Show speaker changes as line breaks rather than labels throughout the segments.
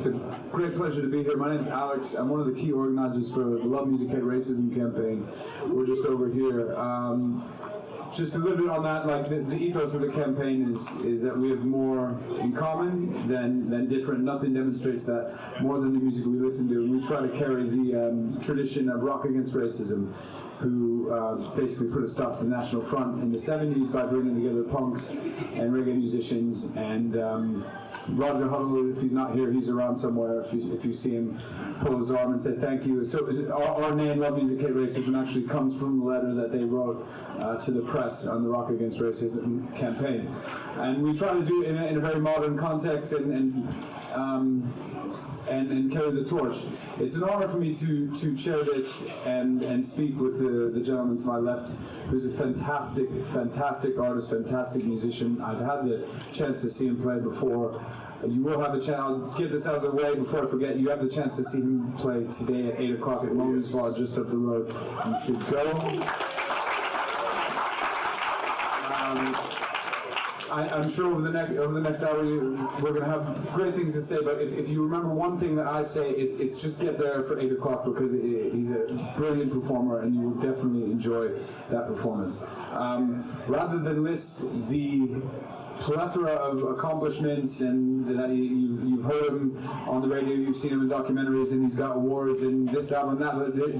It's a great pleasure to be here. My name's Alex. I'm one of the key organizers for the Love Music Hate Racism campaign. We're just over here. Just a little bit on that, like the ethos of the campaign is that we have more in common than different. Nothing demonstrates that more than the music we listen to. And we try to carry the tradition of Rock Against Racism, who basically put a stop to the National Front in the 70s by bringing together punks and reggae musicians. And Roger Huddle, if he's not here, he's around somewhere. If you see him, pull his arm and say thank you. So our name, Love Music Hate Racism, actually comes from the letter that they wrote to the press on the Rock Against Racism campaign. And we try to do it in a very modern context and carry the torch. It's an honor for me to chair this and speak with the gentleman to my left, who's a fantastic artist, fantastic musician. I've had the chance to see him play before. You will have a chance. I'll get this out of the way before I forget. You have the chance to see him play today at 8 o'clock at Mona's Bar just up the road. You should go. I'm sure over the next hour we're going to have great things to say, but if you remember one thing that I say, it's just get there for 8 o'clock because he's a brilliant performer and you will definitely enjoy that performance. Rather than list the plethora of accomplishments and that you've heard him on the radio, you've seen him in documentaries, and he's got awards and this album,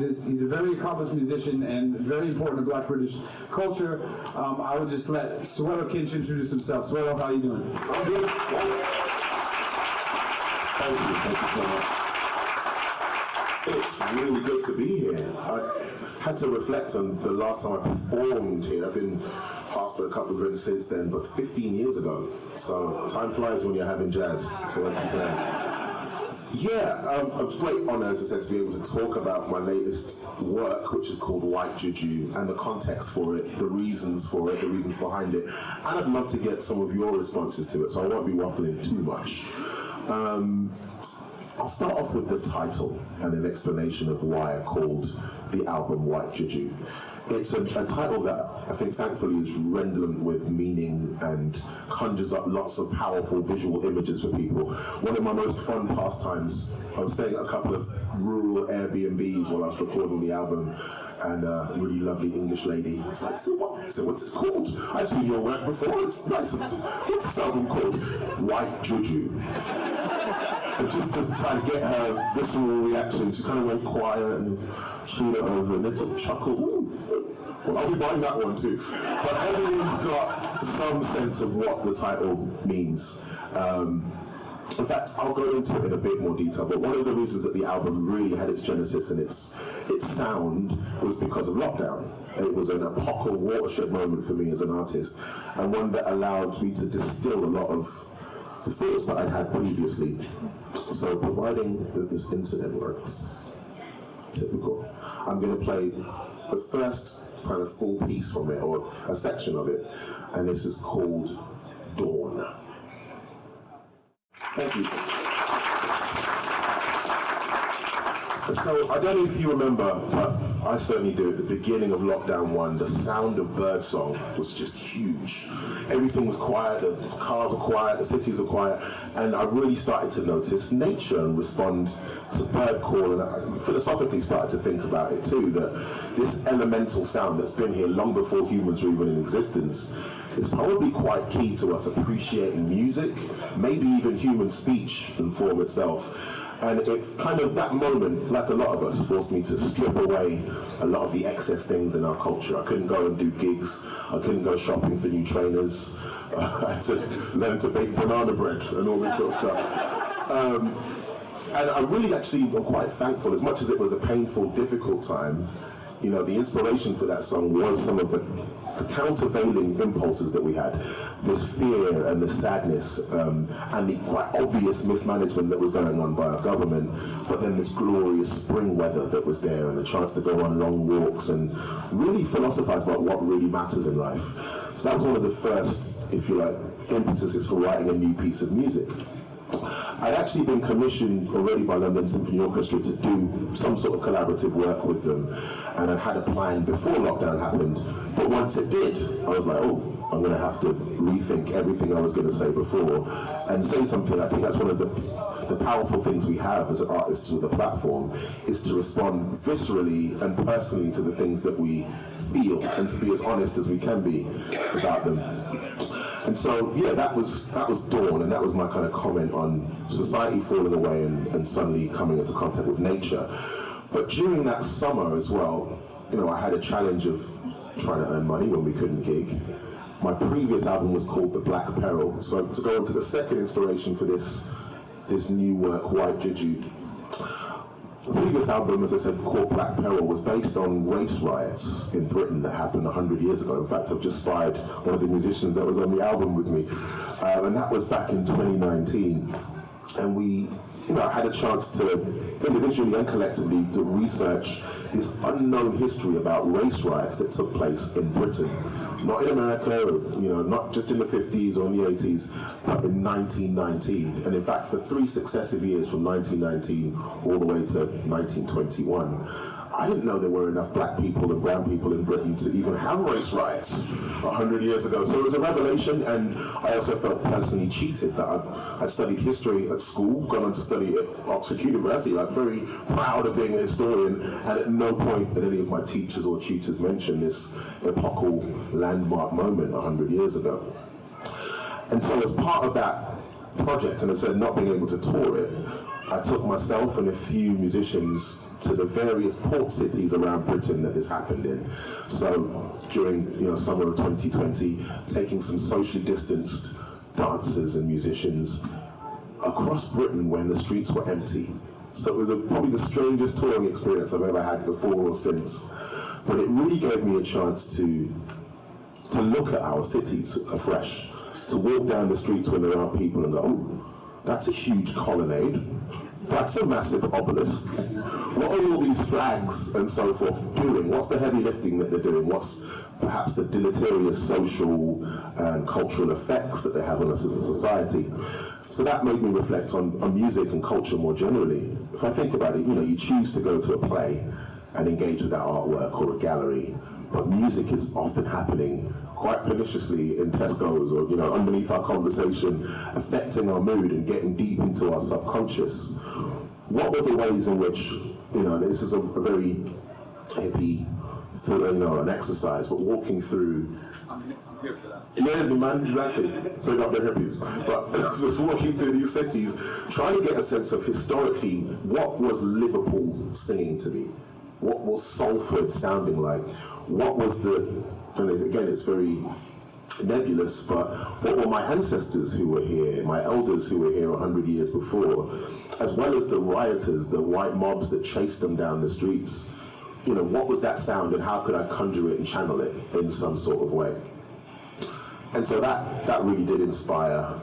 he's a very accomplished musician and very important to Black British culture. I would just let Soweto Kinch introduce himself. Soweto, how are you doing?
I'm good. Thank you so much. It's really good to be here. I had to reflect on the last time I performed here. I've been pastor a couple of events since then, but 15 years ago. So time flies when you're having jazz. So like you say. Yeah, it was a great honor, as I said, to be able to talk about my latest work, which is called White Juju, and the context for it, the reasons for it, the reasons behind it. And I'd love to get some of your responses to it, so I won't be waffling too much. I'll start off with the title and an explanation of why I called the album White Juju. It's a title that I think thankfully is redolent with meaning and conjures up lots of powerful visual images for people. One of my most fun pastimes, I was staying at a couple of rural Airbnbs while I was recording the album, and a really lovely English lady was like, so what's it called? I've seen your work before, it's nice. What's this album called? White Juju. And just to try to get her visceral reaction, she kind of went quiet and chewed it over and then sort of chuckled. Well, I'll be buying that one too. But everyone's got some sense of what the title means. In fact, I'll go into it in a bit more detail, but one of the reasons that the album really had its genesis and its sound was because of lockdown. It was an epochal watershed moment for me as an artist, and one that allowed me to distill a lot of the thoughts that I'd had previously. So providing that this internet works, typical, I'm going to play the first kind of full piece from it, or a section of it, and this is called Dawn. Thank you. So I don't know if you remember, but I certainly do, at the beginning of Lockdown 1, the sound of birdsong was just huge. Everything was quiet, the cars were quiet, the cities were quiet, and I really started to notice nature and respond to bird call, and I philosophically started to think about it too, that this elemental sound that's been here long before humans were even in existence is probably quite key to us appreciating music, maybe even human speech and form itself. And it kind of, that moment, like a lot of us, forced me to strip away a lot of the excess things in our culture. I couldn't go and do gigs, I couldn't go shopping for new trainers, I had to learn to bake banana bread and all this sort of stuff. And I really actually am quite thankful, as much as it was a painful, difficult time, you know, the inspiration for that song was some of the countervailing impulses that we had, this fear and the sadness and the quite obvious mismanagement that was going on by our government, but then this glorious spring weather that was there and the chance to go on long walks and really philosophize about what really matters in life. So that was one of the first, if you like, impetuses for writing a new piece of music. I'd actually been commissioned already by London Symphony Orchestra to do some sort of collaborative work with them, and I'd had a plan before lockdown happened, but once it did, I was like, oh, I'm going to have to rethink everything I was going to say before and say something. I think that's one of the the powerful things we have as artists with a platform is to respond viscerally and personally to the things that we feel, and to be as honest as we can be about them. And so, yeah, that was Dawn, and that was my kind of comment on society falling away and suddenly coming into contact with nature. But during that summer as well, you know, I had a challenge of trying to earn money when we couldn't gig. My previous album was called The Black Peril. So to go into the second inspiration for this new work, White Juju, the previous album, as I said, called Black Peril, was based on race riots in Britain that happened 100 years ago. In fact, I've just spied one of the musicians that was on the album with me. And that was back in 2019. And we, you know, had a chance to individually and collectively to research this unknown history about race riots that took place in Britain. Not in America, you know, not just in the 50s or in the 80s, but in 1919. And in fact, for 3 successive years, from 1919 all the way to 1921, I didn't know there were enough black people and brown people in Britain to even have race riots 100 years ago. So it was a revelation, and I also felt personally cheated that I'd studied history at school, gone on to study at Oxford University, like very proud of being a historian, and at no point did any of my teachers or tutors mention this epochal landmark moment 100 years ago. And so as part of that project, and I said not being able to tour it, I took myself and a few musicians to the various port cities around Britain that this happened in. So during, you know, summer of 2020, taking some socially distanced dancers and musicians across Britain when the streets were empty. So it was probably the strangest touring experience I've ever had before or since. But it really gave me a chance to look at our cities afresh, to walk down the streets when there are people and go, oh, that's a huge colonnade. That's a massive obelisk. What are all these flags and so forth doing? What's the heavy lifting that they're doing? What's perhaps the deleterious social and cultural effects that they have on us as a society? So that made me reflect on music and culture more generally. If I think about it, you know, you choose to go to a play and engage with that artwork or a gallery, but music is often happening quite perniciously in Tesco's or, you know, underneath our conversation, affecting our mood and getting deep into our subconscious. What were the ways in which, you know, this is a very hippie, you know, an exercise, but walking through.
I'm here for that.
Yeah, man, exactly. Bring up the hippies. But just walking through these cities, trying to get a sense of historically, what was Liverpool singing to me? What was Salford sounding like? What was and again, it's very nebulous, but what were my ancestors who were here, my elders who were here 100 years before, as well as the rioters, the white mobs that chased them down the streets? You know, what was that sound and how could I conjure it and channel it in some sort of way? And so that really did inspire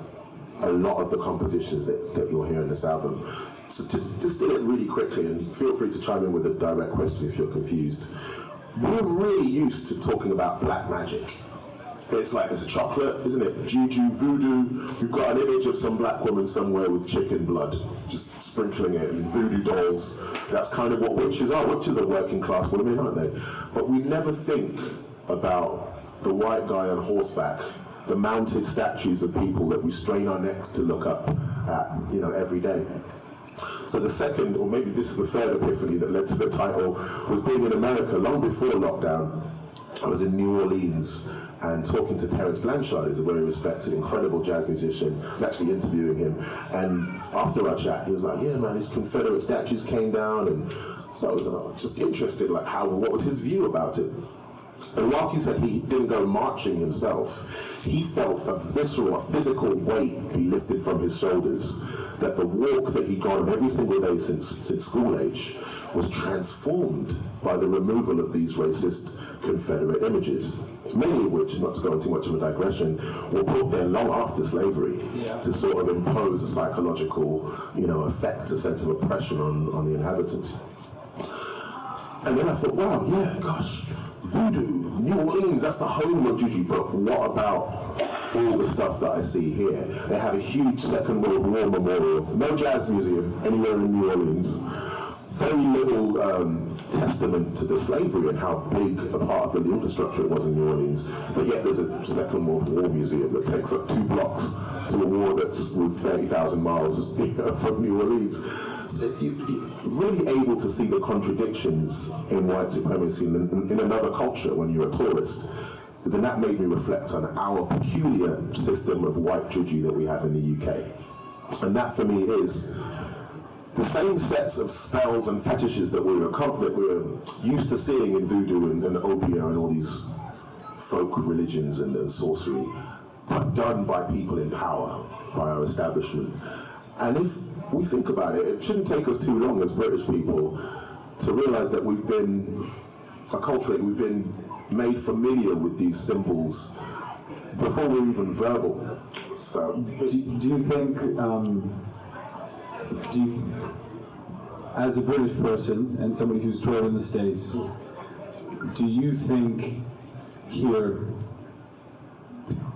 a lot of the compositions that you'll hear in this album. So to distill it really quickly, and feel free to chime in with a direct question if you're confused. We're really used to talking about black magic. It's like there's a chocolate, isn't it? Juju, voodoo. We've got an image of some black woman somewhere with chicken blood, just sprinkling it, and voodoo dolls. That's kind of what witches are. Witches are working class women, aren't they? But we never think about the white guy on horseback, the mounted statues of people that we strain our necks to look up at, you know, every day. So the second, or maybe this is the third epiphany that led to the title, was being in America long before lockdown. I was in New Orleans and talking to Terence Blanchard, who's a very respected, incredible jazz musician. I was actually interviewing him, and after our chat, he was like, "Yeah, man, these Confederate statues came down," and so I was just interested, like, what was his view about it? And whilst he said he didn't go marching himself, he felt a visceral, a physical weight be lifted from his shoulders, that the walk that he'd gone on every single day since school age was transformed by the removal of these racist Confederate images, many of which, not to go into too much of a digression, were put there long after slavery to sort of impose a psychological, you know, effect, a sense of oppression on the inhabitants. And then I thought, wow, yeah, gosh, voodoo, New Orleans, that's the home of Juju, but what about all the stuff that I see here? They have a huge Second World War memorial, no jazz museum anywhere in New Orleans, very little testament to the slavery and how big a part of the infrastructure it was in New Orleans, but yet there's a Second World War museum that takes up 2 blocks to a war that was 30,000 miles from New Orleans. So you're really able to see the contradictions in white supremacy in another culture when you're a tourist. But then that made me reflect on our peculiar system of white Juju that we have in the UK. And that for me is the same sets of spells and fetishes that we're used to seeing in voodoo and obeah and all these folk religions and sorcery, but done by people in power, by our establishment. And if we think about it, it shouldn't take us too long as British people to realize that we've been made familiar with these symbols before we're even verbal. So,
do you think, as a British person and somebody who's toured in the States, do you think here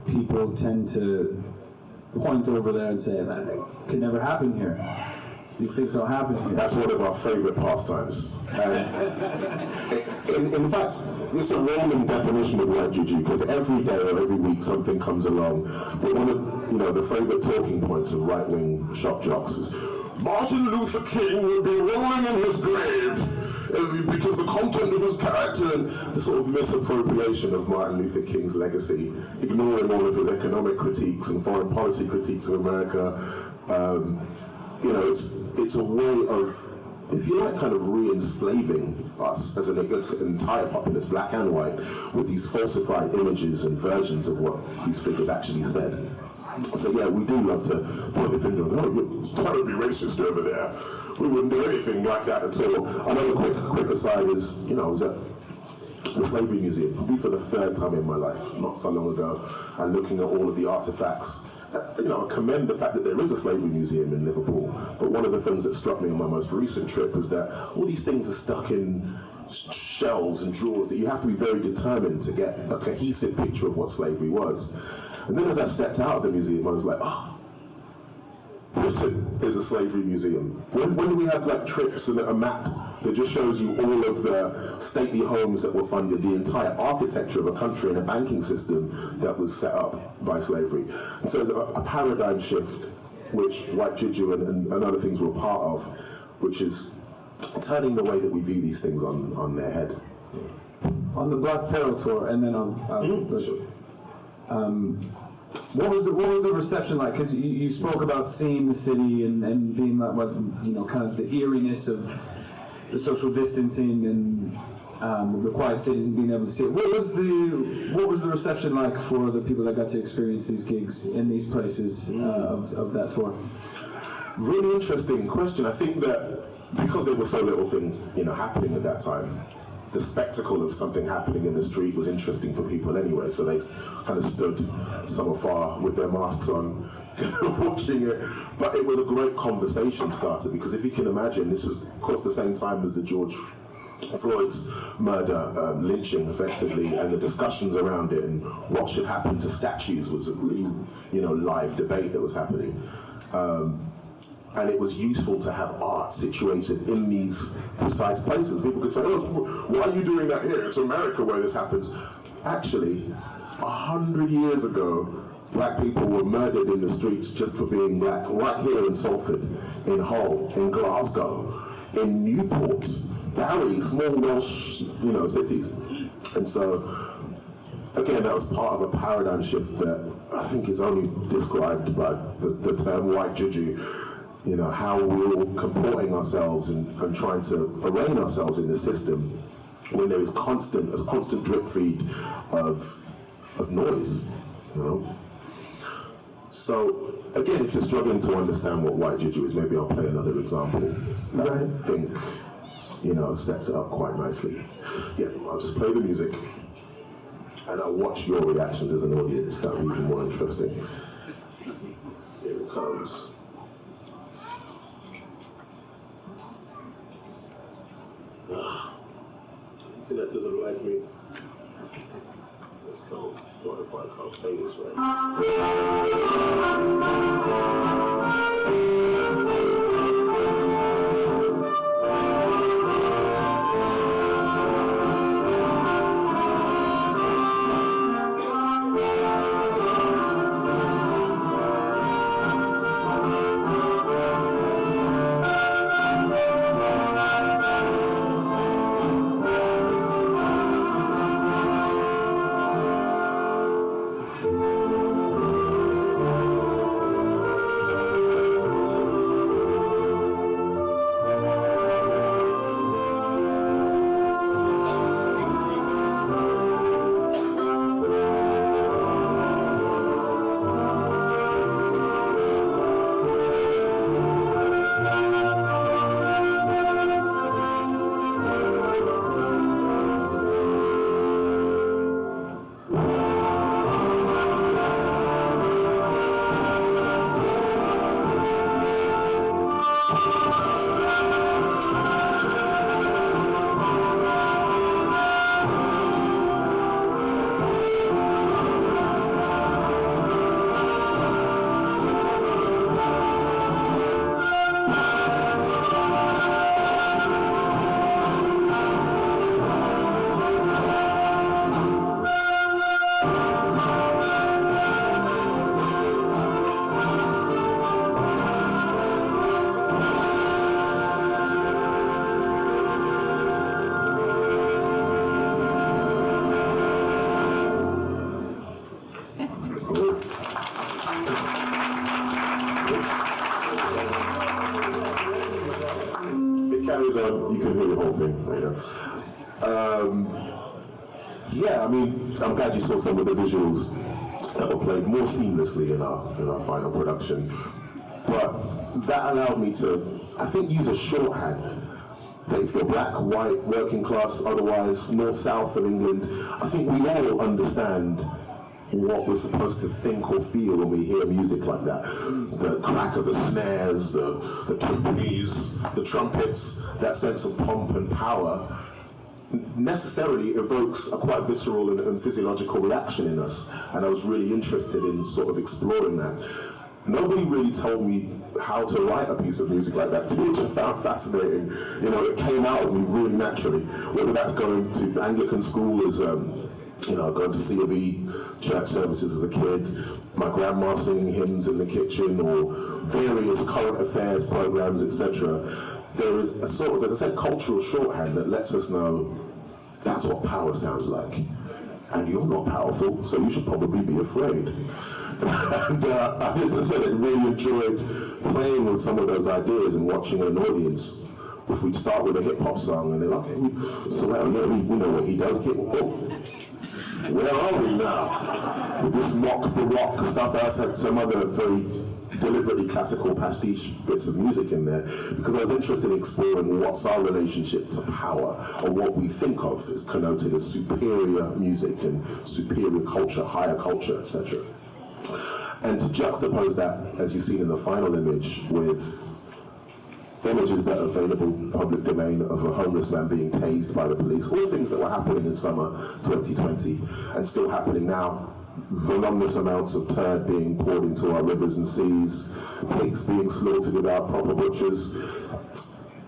people tend to point over there and say, that could never happen here? These things don't happen here.
That's one of our favorite pastimes. In fact, it's a Roman definition of white Juju, because every day or every week something comes along. But one of the favorite talking points of right-wing shock jocks is, Martin Luther King will be rolling in his grave because the content of his character and the sort of misappropriation of Martin Luther King's legacy, ignoring all of his economic critiques and foreign policy critiques of America. It's a way of, if you like, kind of re-enslaving us as an entire populace, black and white, with these falsified images and versions of what these figures actually said. So yeah, we do love to point the finger and go, it's terribly racist over there. We wouldn't do anything like that at all. Another quick aside is, I was at the Slavery Museum, probably for the third time in my life, not so long ago, and looking at all of the artifacts. I commend the fact that there is a slavery museum in Liverpool, but one of the things that struck me on my most recent trip was that all these things are stuck in shelves and drawers that you have to be very determined to get a cohesive picture of what slavery was. And then as I stepped out of the museum, I was like, Britain is a slavery museum. When do we have trips and a map that just shows you all of the stately homes that were funded, the entire architecture of a country and a banking system that was set up by slavery? And so it's a paradigm shift, which white Juju and other things were part of, which is turning the way that we view these things on their head.
On the Black Peril tour, and then what was the reception like? Because you spoke about seeing the city and being like, kind of the eeriness of the social distancing and the quiet cities and being able to see it. What was the reception like for the people that got to experience these gigs in these places of that tour?
Really interesting question. I think that because there were so little things happening at that time, the spectacle of something happening in the street was interesting for people anyway, so they kind of stood some afar with their masks on, watching it. But it was a great conversation starter, because if you can imagine, this was, of course, the same time as the George Floyd's murder, lynching, effectively, and the discussions around it and what should happen to statues was a really, live debate that was happening. And it was useful to have art situated in these precise places. People could say, why are you doing that here? It's America where this happens. Actually, 100 years ago, black people were murdered in the streets just for being black, right here in Salford, in Hull, in Glasgow, in Newport, Barry, small Welsh, cities. And so, again, that was part of a paradigm shift that I think is only described by the term white Juju. How we're all comporting ourselves and trying to arraign ourselves in the system when there is constant drip feed of noise, So, again, if you're struggling to understand what white Juju is, maybe I'll play another example that I think, sets it up quite nicely. Yeah, I'll just play the music and I'll watch your reactions as an audience. That'll be even more interesting. Here it comes. Internet doesn't like me. Let's go. Spotify can't play this right. carries on, you can hear the whole thing. Yeah, I mean, I'm glad you saw some of the visuals that were played more seamlessly in our final production. But that allowed me to, I think, use a shorthand that if you're black, white, working class, otherwise, north, south of England, I think we all understand what we're supposed to think or feel when we hear music like that. The crack of the snares, the timpanis, the trumpets, that sense of pomp and power necessarily evokes a quite visceral and physiological reaction in us. And I was really interested in sort of exploring that. Nobody really told me how to write a piece of music like that, which I found fascinating. You know, it came out of me really naturally, whether that's going to Anglican school as going to C of E, church services as a kid, my grandma singing hymns in the kitchen, or various current affairs programs, etc. There is a sort of, as I said, cultural shorthand that lets us know that's what power sounds like. And you're not powerful, so you should probably be afraid. And I did, as I said, I really enjoyed playing with some of those ideas and watching an audience. If we'd start with a hip-hop song and they're like, okay, so yeah, we know what he does. Where are we now? With this mock baroque stuff, I had some other very deliberately classical pastiche bits of music in there, because I was interested in exploring what's our relationship to power, or what we think of as connoted as superior music and superior culture, higher culture, etc. And to juxtapose that, as you've seen in the final image, with images that are available public domain of a homeless man being tased by the police, all things that were happening in summer 2020 and still happening now. Voluminous amounts of turd being poured into our rivers and seas, pigs being slaughtered without proper butchers.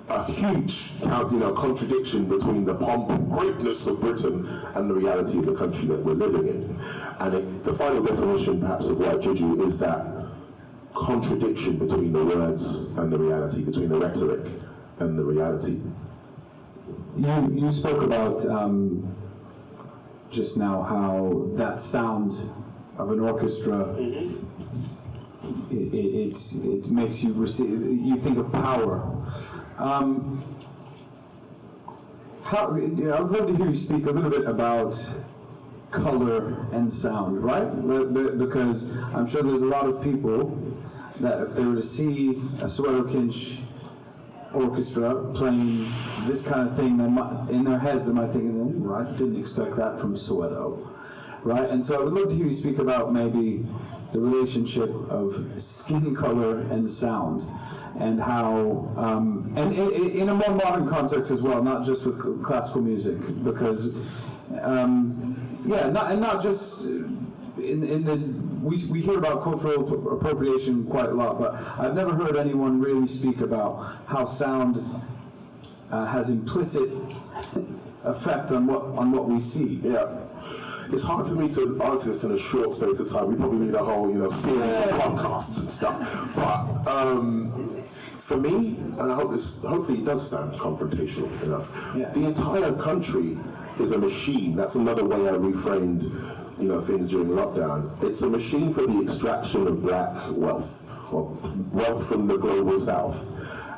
A huge contradiction between the pomp and greatness of Britain and the reality of the country that we're living in. And the final definition, perhaps, of white Juju is that contradiction between the words and the reality, between the rhetoric and the reality.
You spoke about just now how that sound of an orchestra, it makes you think of power. I would love to hear you speak a little bit about color and sound, right? Because I'm sure there's a lot of people that if they were to see a Soweto Kinch orchestra playing this kind of thing, in their heads they might think, I didn't expect that from Soweto, right? And so I would love to hear you speak about maybe the relationship of skin color and sound, and how, and in a more modern context as well, not just with classical music, because, not just we hear about cultural appropriation quite a lot, but I've never heard anyone really speak about how sound has implicit effect on what we see.
Yeah. It's hard for me to answer this in a short space of time. We probably need a whole, series of podcasts and stuff. But for me, and hopefully it does sound confrontational enough.
Yeah.
The entire country is a machine. That's another way I reframed, things during lockdown. It's a machine for the extraction of black wealth, or wealth from the global south.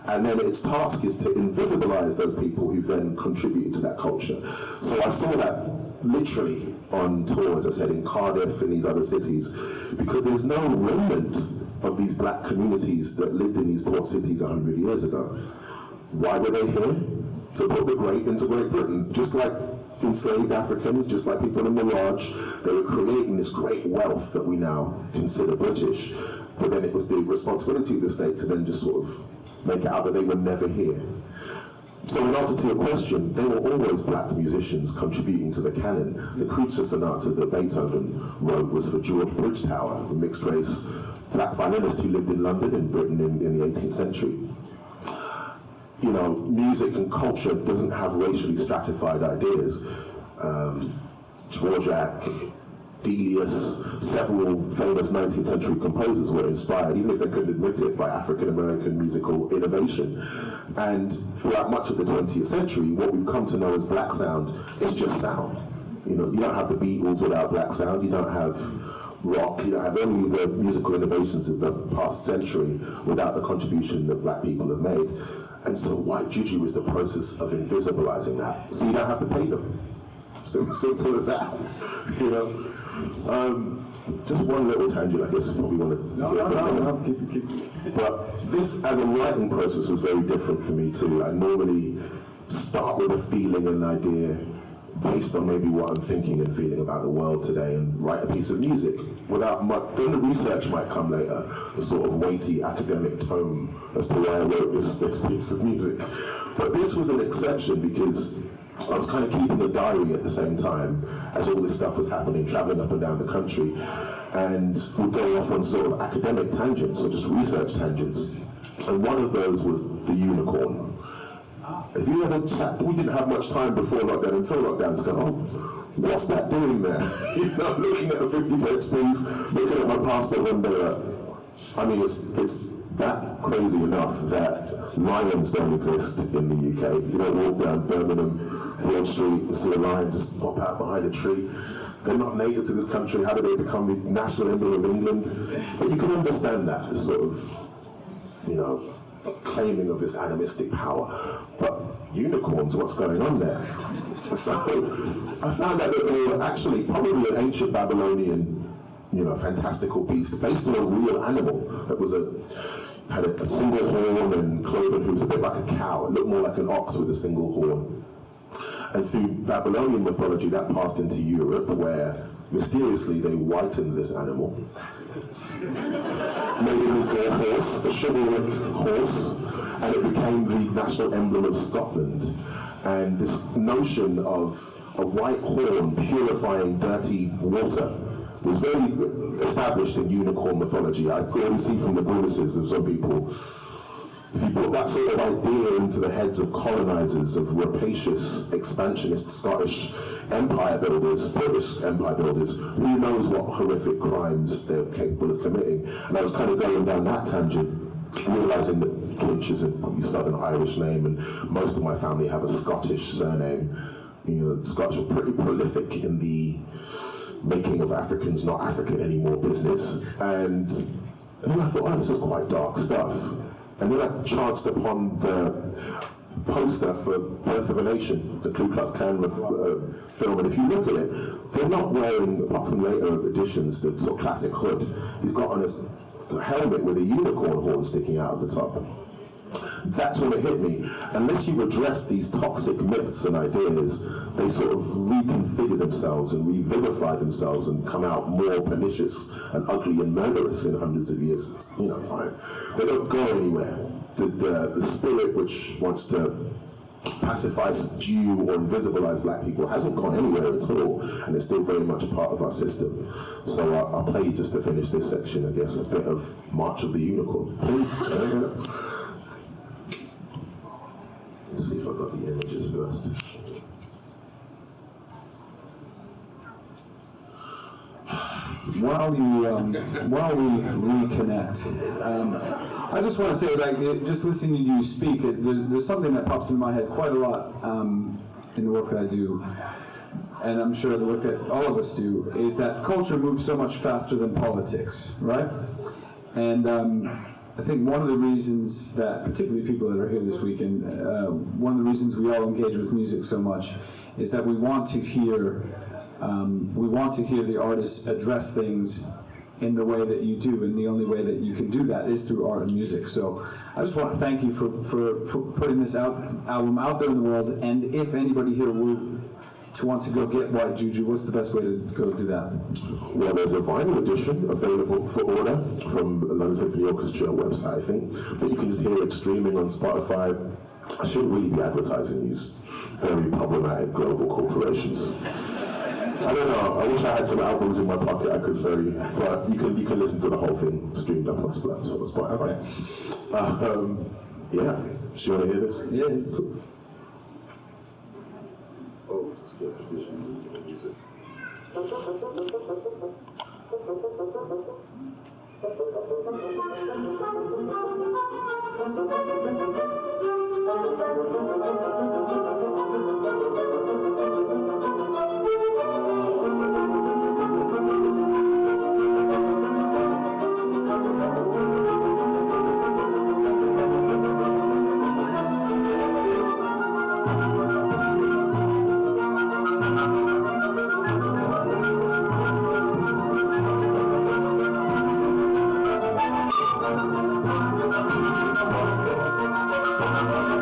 And then its task is to invisibilize those people who then contribute to that culture. So I saw that literally on tour, as I said, in Cardiff and these other cities, because there's no remnant of these black communities that lived in these port cities 100 years ago. Why were they here? To put the great into Great Britain. Just like enslaved Africans, just like people in Mirage, they were creating this great wealth that we now consider British. But then it was the responsibility of the state to then just sort of make it out that they were never here. So in answer to your question, they were always black musicians contributing to the canon. The Kreutzer Sonata that Beethoven wrote was for George Bridgetower, a mixed-race black violinist who lived in London in Britain in the 18th century. Music and culture doesn't have racially stratified ideas. Dvorak, Delius, several famous 19th century composers were inspired, even if they couldn't admit it, by African American musical innovation. And throughout much of the 20th century, what we've come to know as black sound is just sound. You don't have the Beatles without black sound, you don't have rock, you don't have any of the musical innovations of the past century without the contribution that black people have made. And so white Juju is the process of invisibilizing that. So you don't have to pay them. Simple as that, you know. Just one little tangent, I guess you probably want to
No, keep.
But this, as a writing process, was very different for me too. I normally start with a feeling and idea based on maybe what I'm thinking and feeling about the world today and write a piece of music without much. Then the research might come later, the sort of weighty academic tome as to why I wrote this piece of music. But this was an exception because I was kind of keeping a diary at the same time as all this stuff was happening, traveling up and down the country, and would go off on sort of academic tangents or just research tangents. And one of those was the unicorn. If you ever sat, we didn't have much time before lockdown, until lockdown, to go, oh, what's that doing there? You know, looking at the 50 pence piece, looking at my passport window. I mean, it's that crazy enough that lions don't exist in the UK. You don't walk down Birmingham, Broad Street, and see a lion just pop out behind a tree. They're not native to this country. How do they become the national emblem of England? But you can understand that, this sort of, you know, claiming of this animistic power. But unicorns, what's going on there? So I found out that they were actually probably an ancient Babylonian, you know, fantastical beast based on a real animal that was had a single horn and cloven hooves, a bit like a cow. It looked more like an ox with a single horn. And through Babylonian mythology, that passed into Europe, where mysteriously they whitened this animal, made it into a horse, a chivalric horse, and it became the national emblem of Scotland. And this notion of a white horn purifying dirty water was very established in unicorn mythology. I already see from the grimaces of some people, if you put that sort of idea into the heads of colonizers, of rapacious, expansionist Scottish empire builders, British empire builders, who knows what horrific crimes they're capable of committing. And I was kind of going down that tangent, realizing that Kinch is a probably Southern Irish name, and most of my family have a Scottish surname. You know, the Scottish are pretty prolific in the making of Africans not African anymore business. And then I thought, oh, this is quite dark stuff. And then I chanced upon the poster for Birth of a Nation, the Ku Klux Klan film, and if you look at it, they're not wearing, apart from later editions, the sort of classic hood. He's got on a helmet with a unicorn horn sticking out of the top. That's when it hit me. Unless you address these toxic myths and ideas, they sort of reconfigure themselves and revivify themselves and come out more pernicious and ugly and murderous in hundreds of years, you know, time. They don't go anywhere. The spirit which wants to pacify, subdue, or invisibilize black people hasn't gone anywhere at all, and it's still very much part of our system. So I'll play you, just to finish this section, I guess, a bit of March of the Unicorn. Please. Let's see if I've got the images first.
While we reconnect, I just want to say, like, just listening to you speak, there's something that pops in my head quite a lot in the work that I do, and I'm sure the work that all of us do, is that culture moves so much faster than politics, right? And I think one of the reasons that, particularly people that are here this weekend, one of the reasons we all engage with music so much is that we want to hear the artists address things in the way that you do, and the only way that you can do that is through art and music. So I just want to thank you for putting this album out there in the world, and if anybody here were to want to go get White Juju, what's the best way to go do that?
Well, there's a vinyl edition available for order from London Symphony Orchestra website, I think, but you can just hear it streaming on Spotify. I shouldn't really be advertising these very problematic global corporations. I don't know, I wish I had some albums in my pocket I could sell you, but you can listen to the whole thing streamed up on Spotify. Okay. Yeah, do you want to hear this?
Yeah.
Cool. Oh, that's good. Music.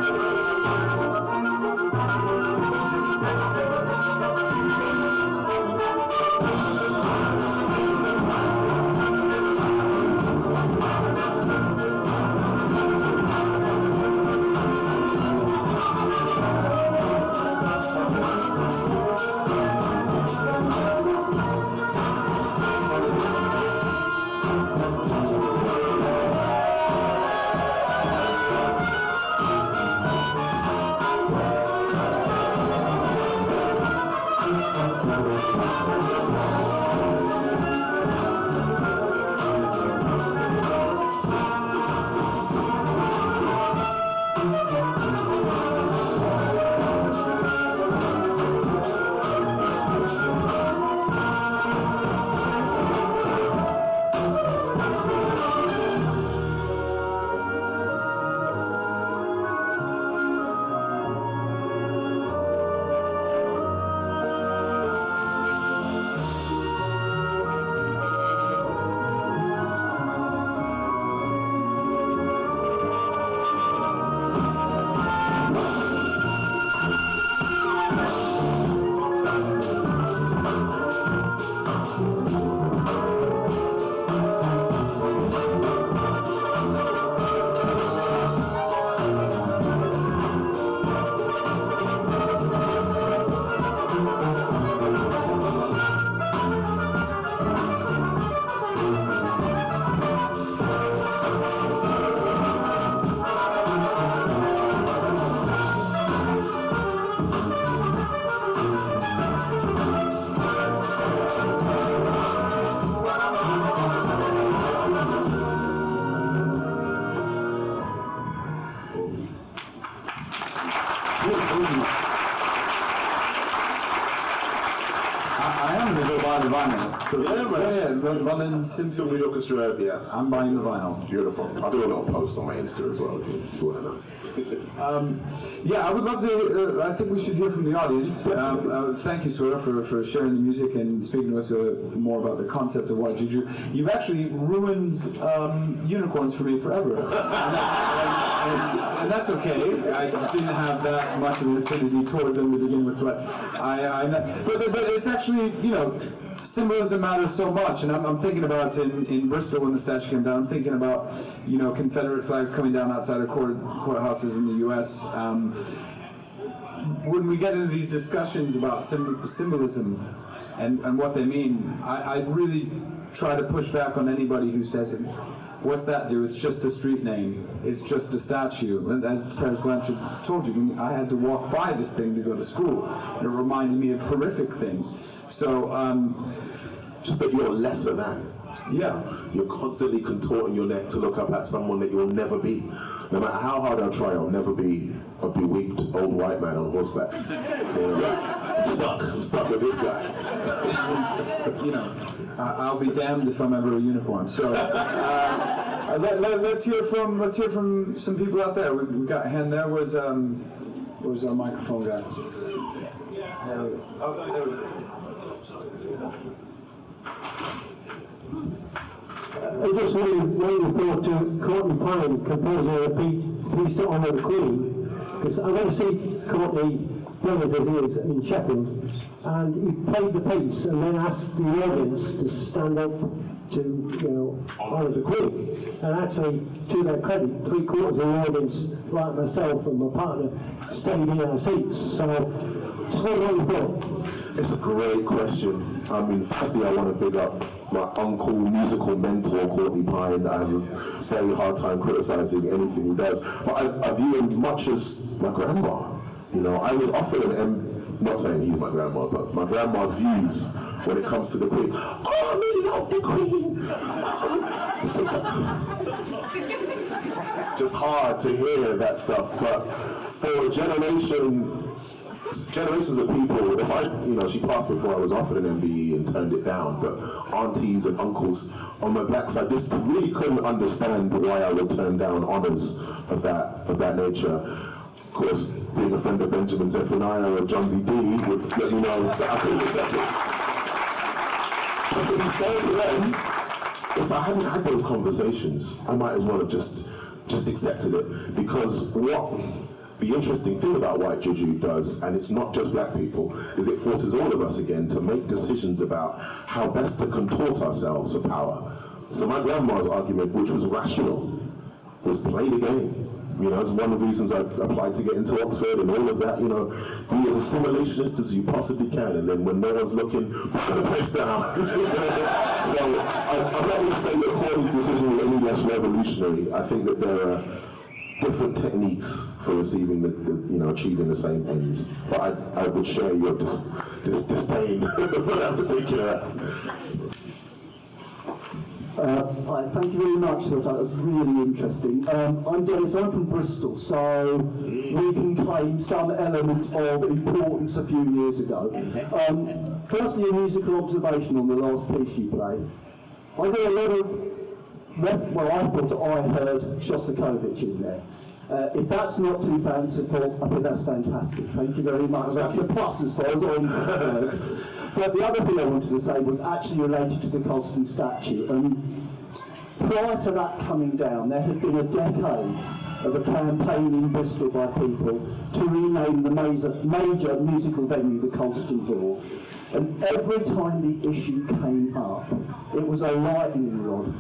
I am going to go buy the vinyl. So the London
Symphony Orchestra, yeah.
I'm buying the vinyl.
Beautiful. I'll do a little post on my Insta as well if you want to know.
Yeah, I would love to. I think we should hear from the audience. Thank you, Soweto, for sharing the music and speaking to us more about the concept of white juju. You've actually ruined unicorns for me forever, and that's okay. I didn't have that much of an affinity towards them to begin with, but but it's actually, you know, symbolism matters so much, and I'm thinking about in Bristol when the statue came down. I'm thinking about, you know, Confederate flags coming down outside of courthouses in the U.S. When we get into these discussions about symbolism and what they mean, I really try to push back on anybody who says it. What's that do? It's just a street name. It's just a statue. And as Terence Blanchard told you, I had to walk by this thing to go to school. And it reminded me of horrific things. So,
just that you're lesser than.
Yeah.
You're constantly contorting your neck to look up at someone that you'll never be. No matter how hard I try, I'll never be a bewigged old white man on horseback. You know, I'm stuck with this guy.
And, you know, I'll be damned if I'm ever a unicorn. So let's hear from some people out there. We got a hand there. Where's our microphone guy? Oh, there we go.
I just really thought to Courtney Pine, composer of Peace to Honour the Queen, because I went to see Courtney, brilliant as he is, in Sheffield, and he played the piece and then asked the audience to stand up to, you know, honour the Queen. And actually, to their credit, 3/4 of the audience, like myself and my partner, stayed in our seats. So, just what you thought.
It's a great question. I mean, firstly, I want to big up my uncle, musical mentor, Courtney Pine. I have a very hard time criticizing anything he does. But I view him much as my grandma. You know, I was offered not saying he's my grandma, but my grandma's views when it comes to the Queen. Oh, I love the Queen. It's just hard to hear that stuff. But for generations of people, she passed before I was offered an MBE and turned it down, but aunties and uncles on my black side just really couldn't understand why I would turn down honours of that nature. Of course, being a friend of Benjamin Zephaniah or John Z. D would let me know that I couldn't accept it. But to be fair to them, if I hadn't had those conversations, I might as well have just accepted it, because what the interesting thing about what Juju does, and it's not just black people, is it forces all of us again to make decisions about how best to contort ourselves for power. So my grandma's argument, which was rational, was play the game. You know, it's one of the reasons I applied to get into Oxford and all of that, you know, be as assimilationist as you possibly can, and then when no one's looking, put the place down. So I'm not going to say that Courtney's decision was any less revolutionary. I think that there are different techniques for receiving achieving the same ends. But I would share your disdain for that particular act.
Hi, thank you very much for that. That was really interesting. I'm Dennis, I'm from Bristol, so we can claim some element of importance a few years ago. Firstly, a musical observation on the last piece you played. I got a lot of, I thought I heard Shostakovich in there. If that's not too fanciful, I think that's fantastic. Thank you very much. That's a plus as far as I'm concerned. But the other thing I wanted to say was actually related to the Colston statue. Prior to that coming down, there had been a decade of a campaign in Bristol by people to rename the major musical venue the Colston Door. And every time the issue came up, it was a lightning rod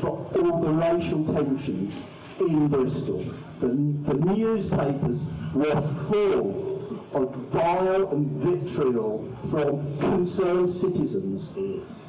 for all the racial tensions in Bristol. The newspapers were full of bile and vitriol from concerned citizens,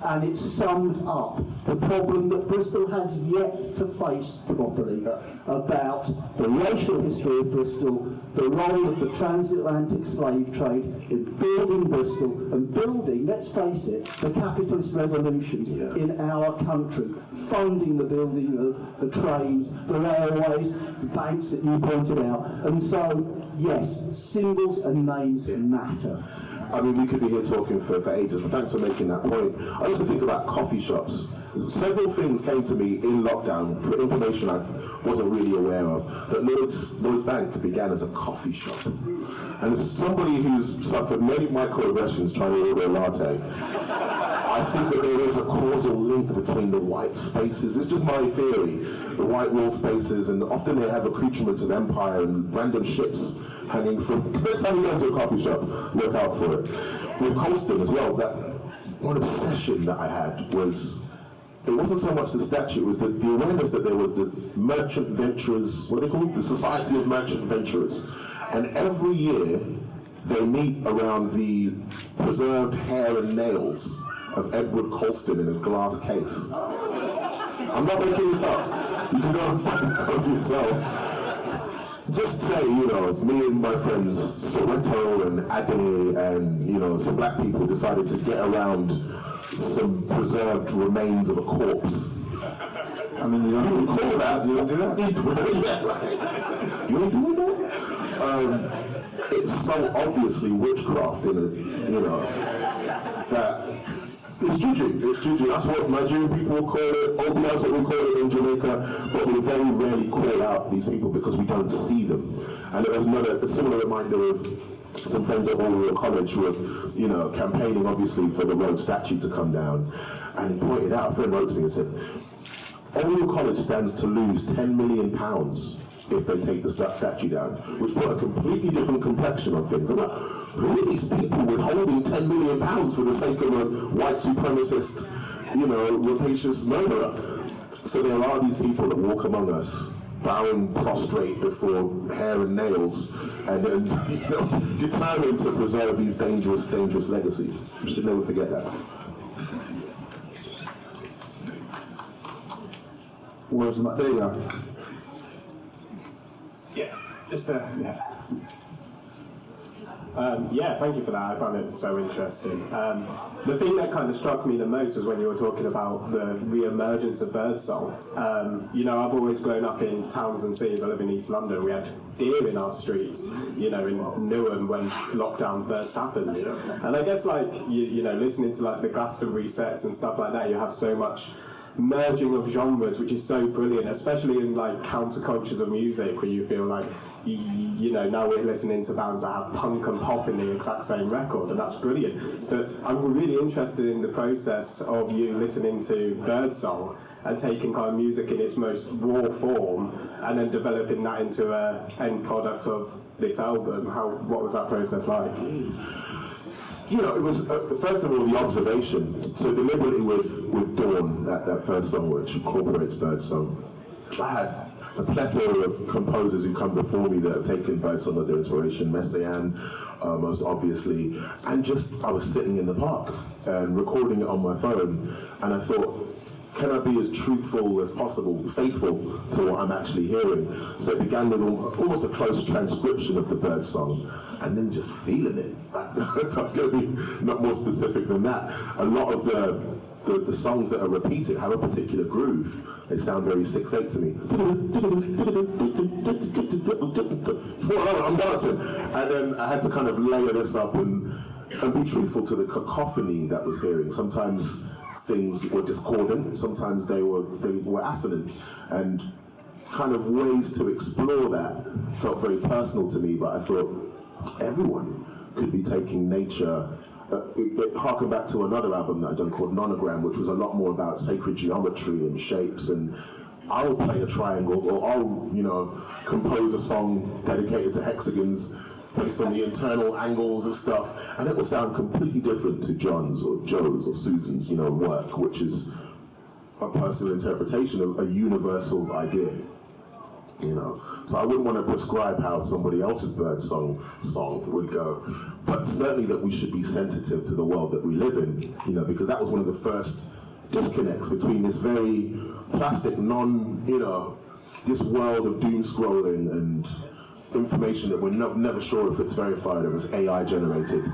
and it summed up the problem that Bristol has yet to face properly about the racial history of Bristol, the role of the transatlantic slave trade in building Bristol and building, let's face it, the capitalist revolution in our country, funding the building of the trains, the railways, the banks that you pointed out. And so, yes, symbols and names matter.
I mean, we could be here talking for ages, but thanks for making that point. I also think about coffee shops. Several things came to me in lockdown, for information I wasn't really aware of, that Lloyd's Bank began as a coffee shop. And as somebody who's suffered many microaggressions trying to order a latte, I think that there is a causal link between the white spaces. It's just my theory. The white wall spaces, and often they have accoutrements of empire and random ships hanging from. Next time you go to a coffee shop, look out for it. With Colston as well, that one obsession that I had was, it wasn't so much the statue, it was the awareness that there was the merchant venturers, what are they called? The Society of Merchant Venturers. And every year, they meet around the preserved hair and nails of Edward Colston in a glass case. I'm not making this up. You can go and find it out for yourself. Just say, me and my friends, Soweto and Ade and, some black people decided to get around some preserved remains of a corpse.
I mean, you don't call that. You don't do that.
Yeah, right. You ain't doing that? It's so obviously witchcraft in it, that it's Juju. It's Juju. That's what Nigerian people call it. Obi, that's what we call it in Jamaica. But we very rarely call out these people because we don't see them. And it was a similar reminder of some friends at Oriel College who were, campaigning obviously for the Rhodes statue to come down. And he pointed out, a friend wrote to me and said, Oriel College stands to lose £10 million if they take the statue down, which put a completely different complexion on things. I'm like, who are these people withholding £10 million for the sake of a white supremacist, rapacious murderer? So there are these people that walk among us, bowing prostrate before hair and nails, and determined to preserve these dangerous, dangerous legacies. We should never forget that.
Where's my, there you are.
Yeah, just there. Yeah, thank you for that. I found it so interesting. The thing that kind of struck me the most was when you were talking about the re-emergence of birdsong. I've always grown up in towns and cities. I live in East London. We had deer in our streets, in Newham when lockdown first happened. And I guess, listening to, the Glastonbury sets and stuff like that, you have so much merging of genres, which is so brilliant, especially in countercultures of music, where you feel like you know, now we're listening to bands that have punk and pop in the exact same record, and that's brilliant. But I'm really interested in the process of you listening to Birdsong and taking kind of music in its most raw form and then developing that into a end product of this album. What was that process like?
You know, it was, first of all, the observation. So deliberately with Dawn, that first song which incorporates Birdsong, I had a plethora of composers who come before me that have taken Birdsong as their inspiration, Messiaen, most obviously, and just, I was sitting in the park and recording it on my phone, and I thought, can I be as truthful as possible, faithful to what I'm actually hearing? So it began with almost a close transcription of the Birdsong, and then just feeling it. That's going to be not more specific than that. A lot of the songs that are repeated have a particular groove. They sound very 6/8 to me. I'm dancing. And then I had to kind of layer this up and be truthful to the cacophony that was hearing. Sometimes things were discordant, sometimes they were assonant, and kind of ways to explore that felt very personal to me, but I thought everyone could be taking nature. It harkened back to another album that I'd done called Nonogram, which was a lot more about sacred geometry and shapes, and I'll play a triangle, or I'll, you know, compose a song dedicated to hexagons based on the internal angles of stuff, and it will sound completely different to John's or Joe's or Susan's, you know, work, which is a personal interpretation of a universal idea. You know, so I wouldn't want to prescribe how somebody else's Birdsong song would go, but certainly that we should be sensitive to the world that we live in, you know, because that was one of the first disconnects between this very plastic, this world of doom scrolling and information that we're never sure if it's verified or it's AI generated,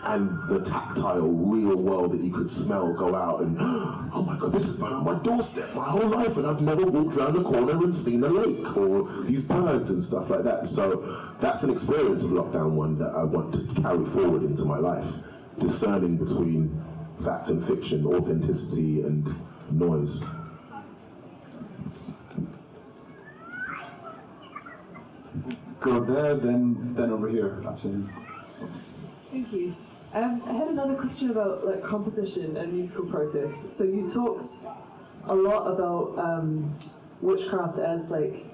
and the tactile, real world that you could smell go out and, oh my God, this has been on my doorstep my whole life and I've never walked around the corner and seen a lake or these birds and stuff like that. So that's an experience of Lockdown 1 that I want to carry forward into my life, discerning between fact and fiction, authenticity and noise.
Go there, then over here. Absolutely.
Thank you. I had another question about like composition and musical process. So you talked a lot about witchcraft as like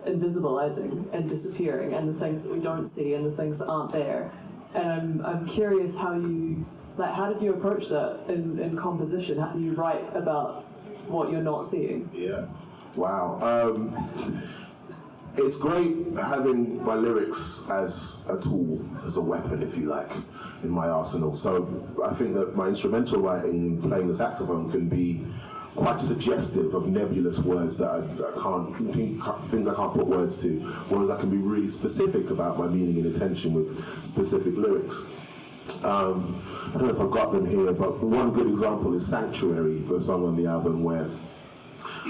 invisibilizing and disappearing, and the things that we don't see and the things that aren't there. And I'm curious how did you approach that in composition? How do you write about what you're not seeing?
Yeah. Wow. It's great having my lyrics as a tool, as a weapon, if you like, in my arsenal. So I think that my instrumental writing, playing the saxophone, can be quite suggestive of nebulous words that I can't, things I can't put words to, whereas I can be really specific about my meaning and intention with specific lyrics. I don't know if I've got them here, but one good example is Sanctuary, the song on the album where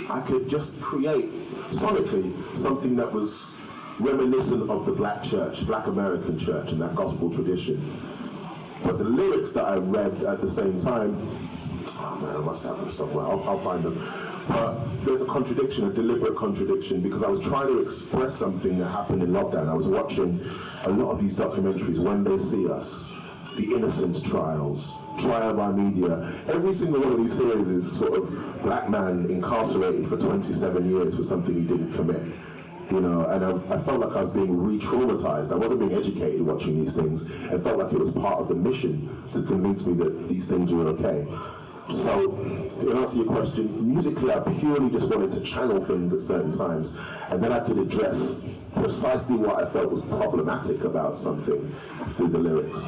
I could just create, sonically, something that was reminiscent of the black church, black American church, and that gospel tradition. But the lyrics that I read at the same time, oh man, I must have them somewhere, I'll find them. But there's a contradiction, a deliberate contradiction, because I was trying to express something that happened in lockdown. I was watching a lot of these documentaries, When They See Us, The Innocence Trials, Trial by Media. Every single one of these series is sort of black man incarcerated for 27 years for something he didn't commit. You know, and I felt like I was being re-traumatized. I wasn't being educated watching these things. It felt like it was part of the mission to convince me that these things were okay. So, to answer your question, musically I purely just wanted to channel things at certain times, and then I could address precisely what I felt was problematic about something through the lyrics.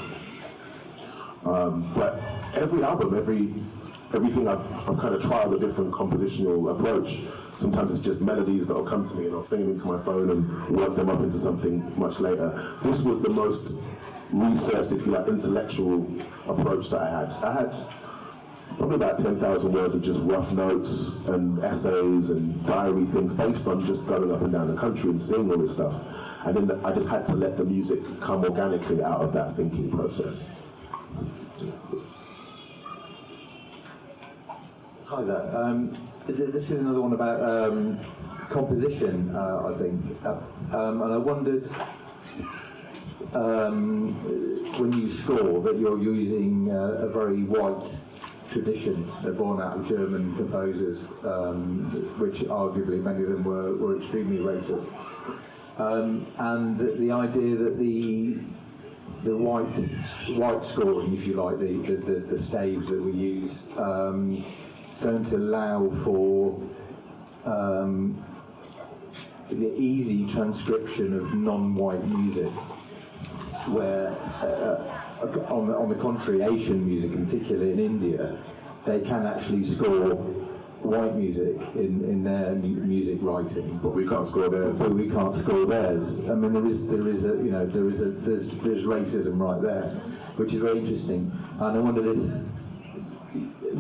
But every album, everything I've kind of tried a different compositional approach. Sometimes it's just melodies that will come to me and I'll sing them into my phone and work them up into something much later. This was the most researched, if you like, intellectual approach that I had. I had probably about 10,000 words of just rough notes and essays and diary things based on just going up and down the country and seeing all this stuff. And then I just had to let the music come organically out of that thinking process.
Hi there. This is another one about composition, I think, and I wondered when you score that you're using a very white tradition. They're born out of German composers, which arguably many of them were extremely racist, and the idea that the white scoring, if you like, the staves that we use, don't allow for the easy transcription of non-white music, where on the contrary, Asian music, in particular in India, they can actually score white music in their music writing,
But we can't score theirs.
so we can't score theirs. I mean, there's racism right there, which is very interesting. And I wondered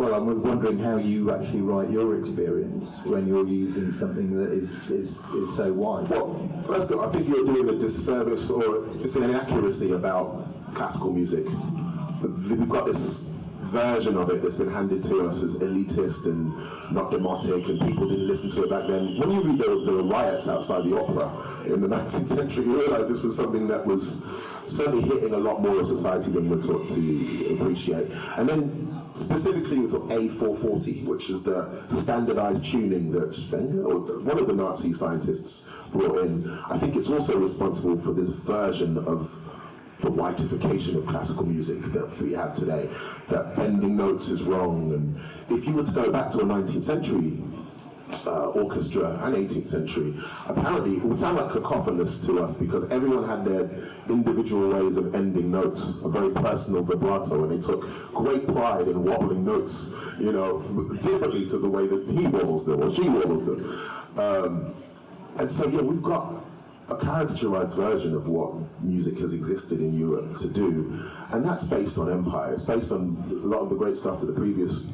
I'm wondering how you actually write your experience when you're using something that is so white.
Well, first of all, I think you're doing a disservice, or it's an inaccuracy about classical music. We've got this version of it that's been handed to us as elitist and not democratic, and people didn't listen to it back then. When you read the riots outside the opera in the 19th century, you realise this was something that was certainly hitting a lot more of society than we're taught to appreciate. And then specifically with A440, which is the standardized tuning that Spenger, or one of the Nazi scientists, brought in. I think it's also responsible for this version of the whiteification of classical music that we have today, that bending notes is wrong. And if you were to go back to a 19th century orchestra and 18th century, apparently it would sound like cacophonous to us because everyone had their individual ways of ending notes, a very personal vibrato, and they took great pride in wobbling notes, differently to the way that he wobbles them or she wobbles them. And so, yeah, we've got a caricaturized version of what music has existed in Europe to do, and that's based on empire. It's based on a lot of the great stuff that the previous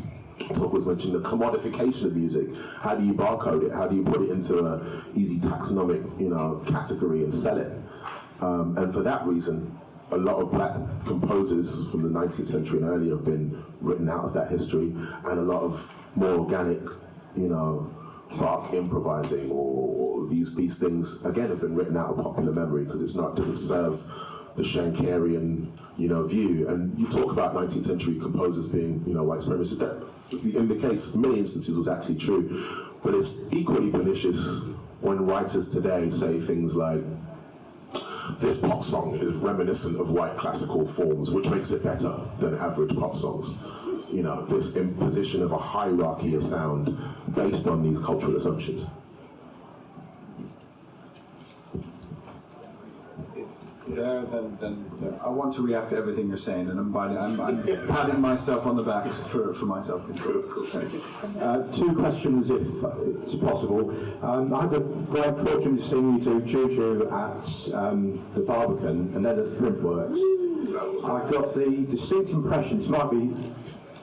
talk was mentioned, the commodification of music. How do you barcode it? How do you put it into an easy taxonomic, category and sell it? And for that reason, a lot of black composers from the 19th century and earlier have been written out of that history, and a lot of more organic, Bach improvising or these things again have been written out of popular memory because doesn't serve the Shankarian view. And you talk about 19th century composers being white supremacists. That in the case, many instances was actually true, but it's equally pernicious when writers today say things like, this pop song is reminiscent of white classical forms, which makes it better than average pop songs. This imposition of a hierarchy of sound based on these cultural assumptions.
It's there, then I want to react to everything you're saying, and I'm patting myself on the back for my self-control.
Two questions, if it's possible. I had the great fortune of seeing you do Juju at the Barbican and then at Printworks. I got the distinct impression, this might be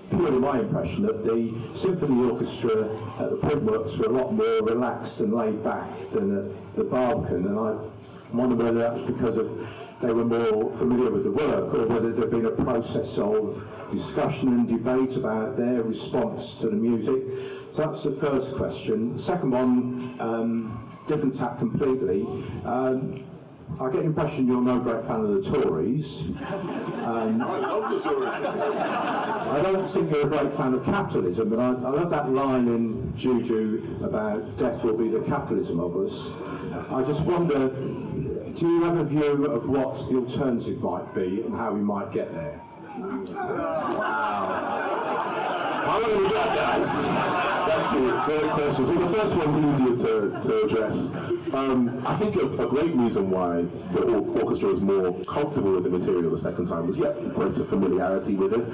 purely my impression, that the symphony orchestra at the Printworks were a lot more relaxed and laid back than at the Barbican, and I wonder whether that was because they were more familiar with the work, or whether there had been a process of discussion and debate about their response to the music. So that's the first question. Second one, different tack completely. I get the impression you're no great fan of the Tories.
I love the Tories.
I don't think you're a great fan of capitalism, but I love that line in Juju about death will be the capitalism of us. I just wonder, do you have a view of what the alternative might be and how we might get there?
Wow. How long have we got, guys? Thank you. Great questions. Well, the first one's easier to address. I think a great reason why the orchestra was more comfortable with the material the second time was, greater familiarity with it.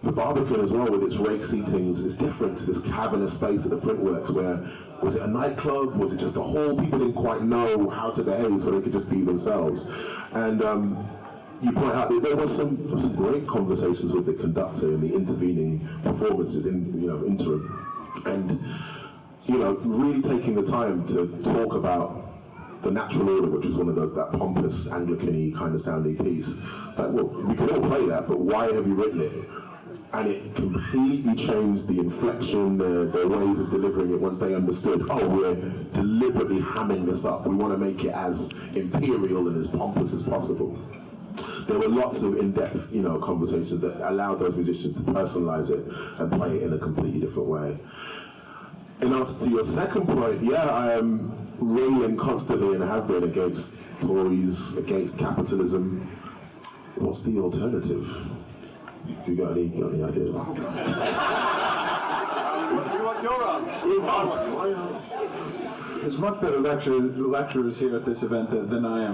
The Barbican as well, with its rake seatings, is different to this cavernous space at the Printworks where, was it a nightclub? Was it just a hall? People didn't quite know how to behave so they could just be themselves. And you point out that there was some great conversations with the conductor in the intervening performances in interim. And really taking the time to talk about the Natural Order, which was one of those, that pompous Anglican-y kind of sounding piece. Like, well, we can all play that, but why have you written it? And it completely changed the inflection, their ways of delivering it once they understood, oh, we're deliberately hamming this up. We want to make it as imperial and as pompous as possible. There were lots of in-depth, conversations that allowed those musicians to personalize it and play it in a completely different way. In answer to your second point, yeah, I am railing constantly and have been against Tories, against capitalism. What's the alternative? You got any ideas?
Do you want your answer? There's much better lecturers here at this event than I am.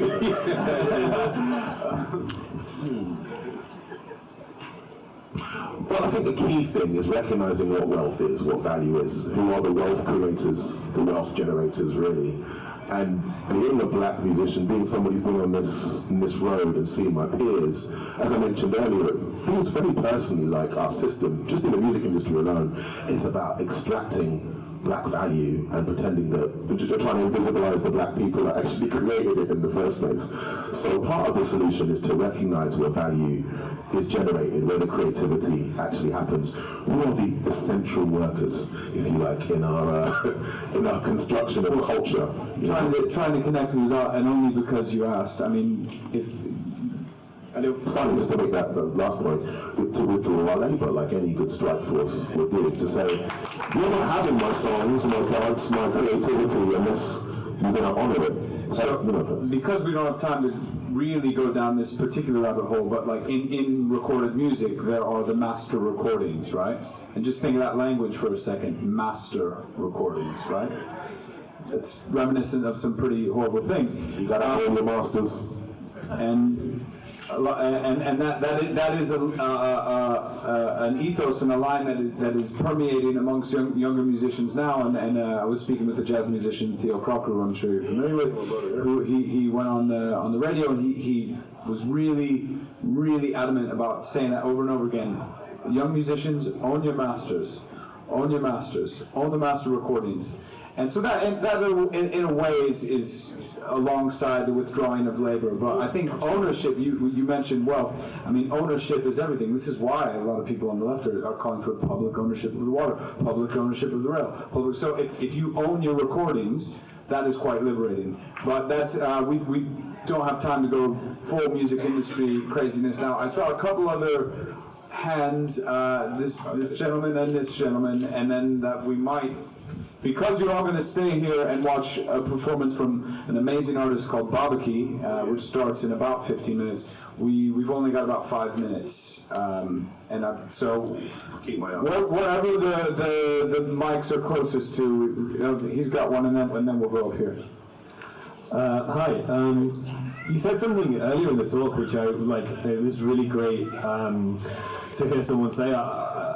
Well, I think the key thing is recognizing what wealth is, what value is, who are the wealth creators, the wealth generators, really. And being a black musician, being somebody who's been on this road and seeing my peers, as I mentioned earlier, it feels very personally like our system, just in the music industry alone, is about extracting black value and pretending that they're trying to invisibilize the black people that actually created it in the first place. So part of the solution is to recognize where value is generated, where the creativity actually happens. Who are the essential workers, if you like, in our construction of culture?
Trying to connect the dot, and only because you asked. I mean,
And it's funny, just to make that the last point, to withdraw our labour like any good strike force would do, to say, you're not having my songs, my dance, my creativity, unless you're going to honour it.
So, because we don't have time to really go down this particular rabbit hole, but like in recorded music, there are the master recordings, right? And just think of that language for a second, master recordings, right? It's reminiscent of some pretty horrible things.
You got to own your masters.
And that is an ethos and a line that is permeating amongst younger musicians now. And I was speaking with a jazz musician, Theo Crocker, who I'm sure you're familiar with, who he went on the radio, and he was really adamant about saying that over and over again. Young musicians, own your masters, own your masters, own the master recordings. And so that in a way is alongside the withdrawing of labor. But I think ownership, you mentioned wealth. I mean, ownership is everything. This is why a lot of people on the left are calling for public ownership of the water, public ownership of the rail. So if you own your recordings, that is quite liberating. But that's we don't have time to go full music industry craziness now. I saw a couple other hands, this gentleman and this gentleman, and then that we might, because you're all going to stay here and watch a performance from an amazing artist called Babaki, which starts in about 15 minutes, we've only got about 5 minutes. So wherever the mics are closest to, he's got one, and then we'll go up here.
Hi. You said something earlier in the talk which I like. It was really great to hear someone say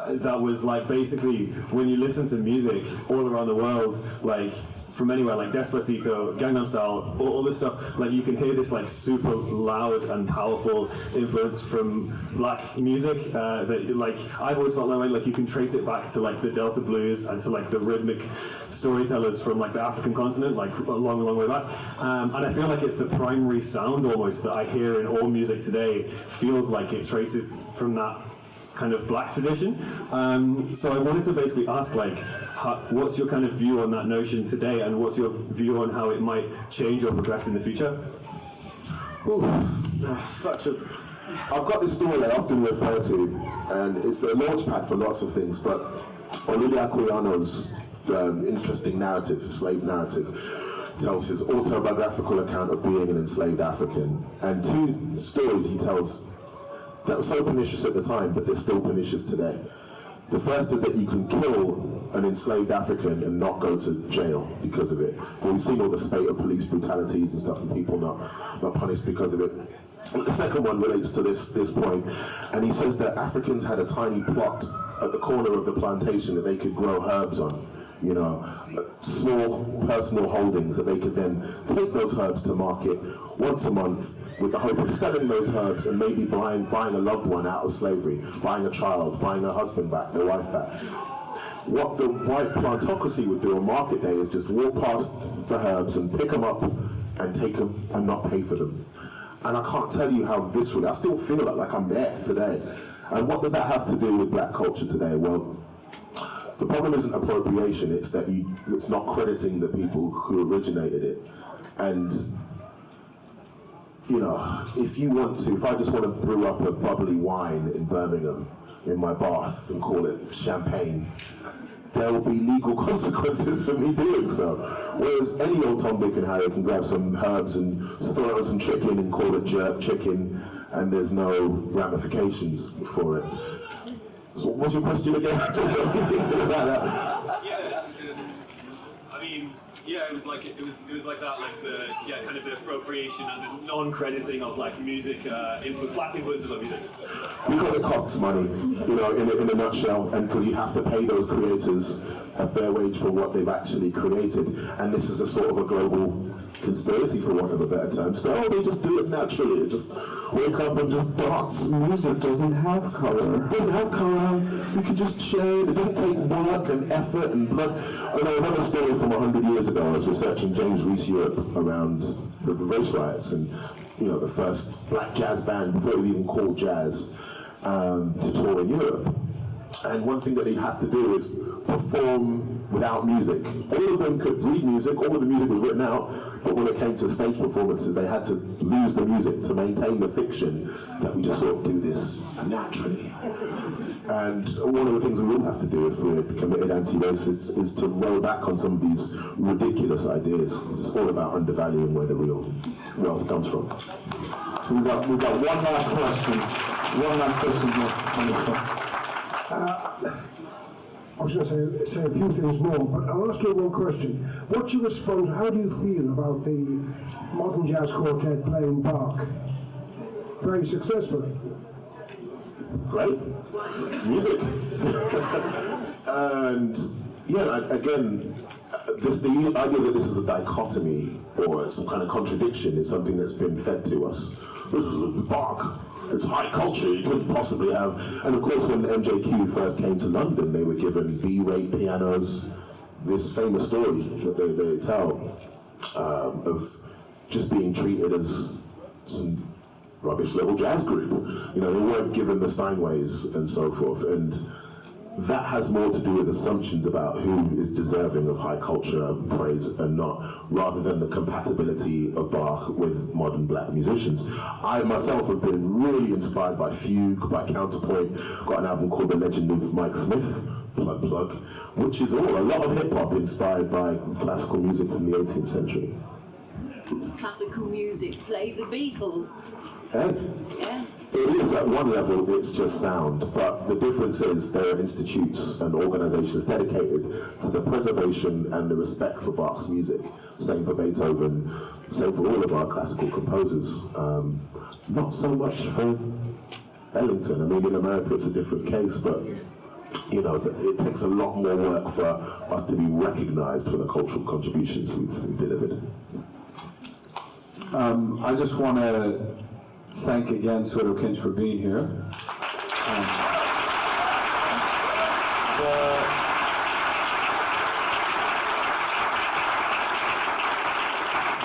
that was like basically when you listen to music all around the world, like from anywhere, like Despacito, Gangnam Style, all this stuff, like you can hear this like super loud and powerful influence from black music that like I've always felt that way. Like you can trace it back to like the Delta blues and to like the rhythmic storytellers from like the African continent, like a long way back. And I feel like it's the primary sound almost that I hear in all music today. Feels like it traces from that kind of black tradition. So I wanted to basically ask, like, what's your kind of view on that notion today, and what's your view on how it might change or progress in the future?
I've got this story I often refer to, and it's a launch pad for lots of things, but Olivia Aquilano's interesting narrative, slave narrative, tells his autobiographical account of being an enslaved African, and 2 stories he tells that were so pernicious at the time, but they're still pernicious today. The first is that you can kill an enslaved African and not go to jail because of it. We've seen all the spate of police brutalities and stuff, and people not punished because of it. The second one relates to this point, and he says that Africans had a tiny plot at the corner of the plantation that they could grow herbs on. Small personal holdings that they could then take those herbs to market once a month with the hope of selling those herbs and maybe buying a loved one out of slavery, buying a child, buying a husband back, their wife back. What the white plantocracy would do on market day is just walk past the herbs and pick them up and take them and not pay for them. And I can't tell you how viscerally, I still feel like I'm there today. And what does that have to do with black culture today? Well, the problem isn't appropriation, it's that it's not crediting the people who originated it. And, you know, if I just want to brew up a bubbly wine in Birmingham in my bath and call it champagne, there will be legal consequences for me doing so. Whereas any old Tom, Dick and Harry can grab some herbs and throw it on some chicken and call it jerk chicken, and there's no ramifications for it. So what's your question again? Just got me thinking about that.
I mean, yeah, it was like that, like kind of the appropriation and the non-crediting of like music, black influences on music.
Because it costs money, you know, in a nutshell, and because you have to pay those creators a fair wage for what they've actually created, and this is a sort of a global conspiracy, for want of a better term. So they just do it naturally. They just wake up and just dance. Music doesn't have colour. It doesn't have colour. You can just share it. It doesn't take work and effort and blood. I know another story from 100 years ago. I was researching James Reese Europe around the race riots, and you know, the first black jazz band, before it was even called jazz, to tour in Europe. And one thing that they'd have to do is perform without music. All of them could read music, all of the music was written out, but when it came to stage performances, they had to lose the music to maintain the fiction that we just sort of do this naturally. And one of the things we all have to do if we're committed anti-racists is to roll back on some of these ridiculous ideas. It's all about undervaluing where the real wealth comes from.
We've got one last question. One last question here.
I was going to say a few things more, but I'll ask you one question. What's your response? How do you feel about the modern jazz quartet playing Bach very successfully?
Great. It's music. And yeah, again, the idea that this is a dichotomy or some kind of contradiction is something that's been fed to us. This is Bach. It's high culture, you couldn't possibly have. And of course, when MJQ first came to London, they were given B-rate pianos. This famous story that they tell of just being treated as some rubbish little jazz group. You know, they weren't given the Steinways and so forth. And that has more to do with assumptions about who is deserving of high culture praise and not, rather than the compatibility of Bach with modern black musicians. I myself have been really inspired by Fugue, by Counterpoint, got an album called The Legend of Mike Smith, plug, which is a lot of hip hop inspired by classical music from the 18th century.
Classical music, play the Beatles.
Hey.
Yeah.
It is, at one level, it's just sound, but the difference is there are institutes and organizations dedicated to the preservation and the respect for Bach's music. Same for Beethoven, same for all of our classical composers. Not so much for Ellington. I mean, in America it's a different case, but you know, it takes a lot more work for us to be recognized for the cultural contributions we've delivered.
I just want to thank again Soweto Kinch for being here.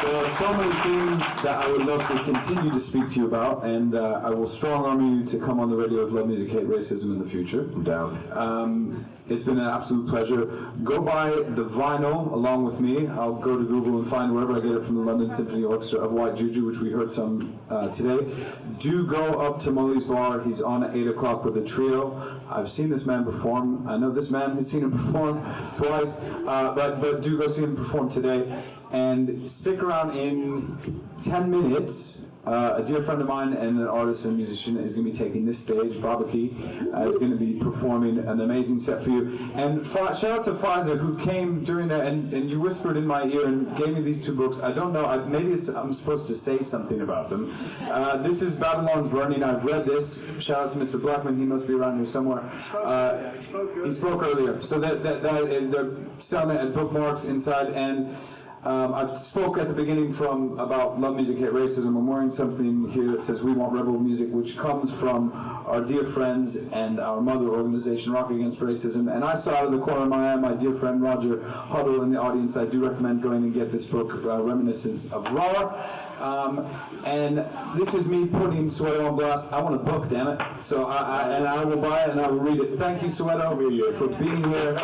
There are so many things that I would love to continue to speak to you about, and I will strong arm you to come on the radio with Love Music, Hate Racism in the future.
I'm down.
It's been an absolute pleasure. Go buy the vinyl along with me. I'll go to Google and find wherever I get it from the London Symphony Orchestra of White Juju, which we heard some today. Do go up to Molly's Bar. He's on at 8 o'clock with a trio. I've seen this man perform. I know this man has seen him perform twice, but do go see him perform today. And stick around in 10 minutes. A dear friend of mine and an artist and musician is going to be taking this stage. Babaki is going to be performing an amazing set for you. And shout out to Faiza, who came during that, and you whispered in my ear and gave me these two books. I don't know, maybe I'm supposed to say something about them. This is Babylon's Burning. I've read this. Shout out to Mr. Blackman, he must be around here somewhere. He spoke earlier. So they're selling it at Bookmarks inside. And I spoke at the beginning about Love Music, Hate Racism. I'm wearing something here that says "We Want Rebel Music," which comes from our dear friends and our mother organization, Rock Against Racism. And I saw out of the corner of my eye my dear friend Roger Huddle in the audience. I do recommend going and get this book, Reminiscence of Raw. And this is me putting Soweto on blast. I want a book, damn it. So I will buy it and I will read it. Thank you, Soweto, for being here.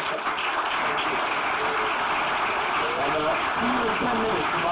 See you in 10 minutes.